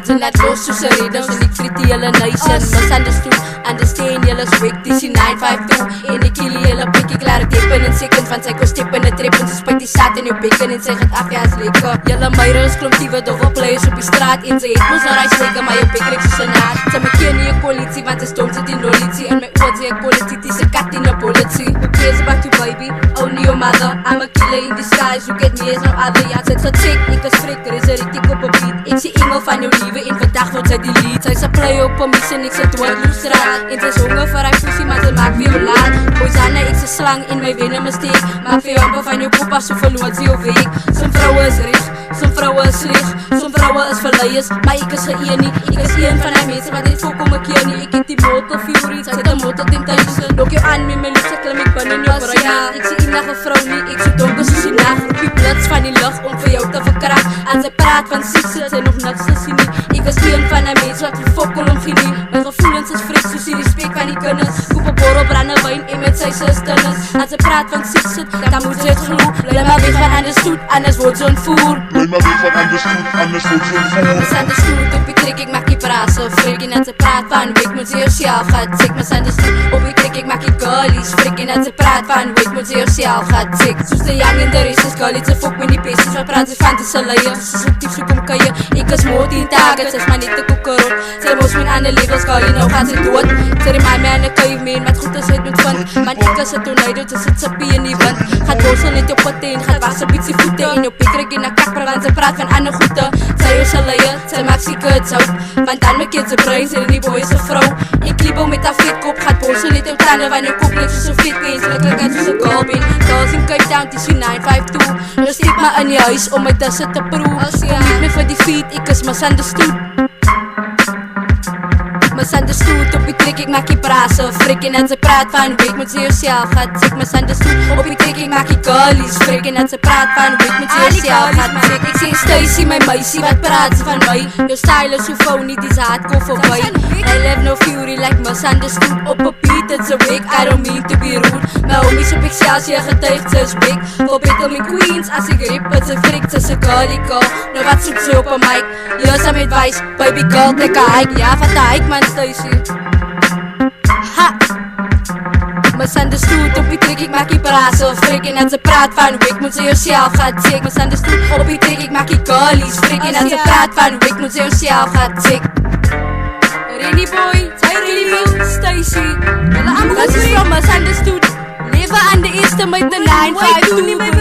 words en net los soos 'n redder. En ek friet die hele nation. Misunderstood, understand julle is weak. Dis die 952 en ek kill julle pikkie klaar depen in seconds. Want sy kon step in 'n trip en sy spuit die sat in jou bekken en sy gaat af, ja is lekker. Julle meire is klomptiewe dog op players op die straat. En sy het mos nou reis lekker, maar jou bekken ek soos 'n naad. Sy my ken nie 'n politie, want sy stom sit die nollitie. In my oor sê ek politiese kat in 'n politie. Who cares about you baby, only your mother. I'm a killer in disguise, you get me as no other. Ja, sy het gecheck, ek is frik, er is 'n ritiek op 'n beat. Ek sê engel van jou liewe en vandag word sy delete. Sy se play op 'n mission, ek sit dood loose raak. En sy is honger vir hy pussy, maar sy maak vir jou laat. Boysanne, ek se slang in my venom is steek. Maak vir jou amper van jou poep as so verloot sy jou week. Some vroue is rich, some vroue is sleg. Some vroue is verleiers, maar ek is een nie. Ek is een van die mense wat net voorkom ek keer nie. Ek het die motor fury, sy het 'n motor temptation. Lok jou aan met my liefste klim ek binne in jou brein. Ek sê eendag 'n vrou nie, ek so donker soos die nag. Roep die blits van die lug om vir jou te verkrag. As sy praat van seks, het sy nog niks gesien nie. Ek is een van die mense wat vir fokkel omgenie. My gevoelens is frik soos die respek van die kinders. Koop 'n borrel brandewyn en met sy susters. As sy praat van seks, dan moet sy het glo. Bly maar weg van understood, anders word sy ontvoer. Bly maar weg van understood, anders word sy ontvoer. Misunderstood, op die trek ek maak die praat frik en as sy praat van week moet sy jouself gaan check. Misunderstood, op die trek ek maak die girlies frik en as sy praat van week moet sy jouself gaan check. Soos die young en the racist girlies, sy fok met die pesties wat praat sy van die salye. Soos op die soek om kuie, ek is moord in target, sy is maar net te koekerot. Sy mos met ander levels girlie, nou gaan sy dood. Sy remind my aan 'n caveman, wat goed is hy moet vind. Man ek is 'n tornado, sy sit sy pie in die wind. Gaat borsel net jou potte en gaat was op ietsie voete. En jou pik rek in 'n kakper, want sy praat van ander goede. Sy jou salye, sy maak sy kids out. Want dan maak jy sy brein, sy en die boy is 'n vrou. Ek liep om met haar vet kop, gaat borsel net jou tande, want jou kop leef soos 'n vet mensliklik en soos 'n girlband. Girls in Cape Town, dis die 952. Nou steek maar in die huis om my tussen te proe. Kom niet meer vir die feet, ek is misunderstood. Misunderstood, op die trek ek maak die praat frik en as sy praat van week moet sy jouself gaan check. Misunderstood, op die trek ek maak die girlies frik en as sy praat van week moet sy jouself gaan check. Ek sê Stacy my meisie, wat praat sy van my? Jou style is so phony, dis hardcore voorbij. I have no fury like misunderstood. Op 'n beat, it's a week, I don't mean to be rude. My homies op Excelsior getuig, sy is big. For battle my queens, as ek rip, het sy frik, sy is 'n girlie girl. Nou wat soek sy op 'n mic? Here's some advice, baby girl, take a hike. Ja, vat 'n hike man, Stacy. Ha! Misunderstood, op die trek ek maak die praat frik en as sy praat van week moet sy jouself gaan check. Misunderstood, op die trek ek maak die girlies frik en as sy praat van week moet sy jouself gaan check. Rennie boy, Stacy, hulle almal is from misunderstood. Never underestimate the 952.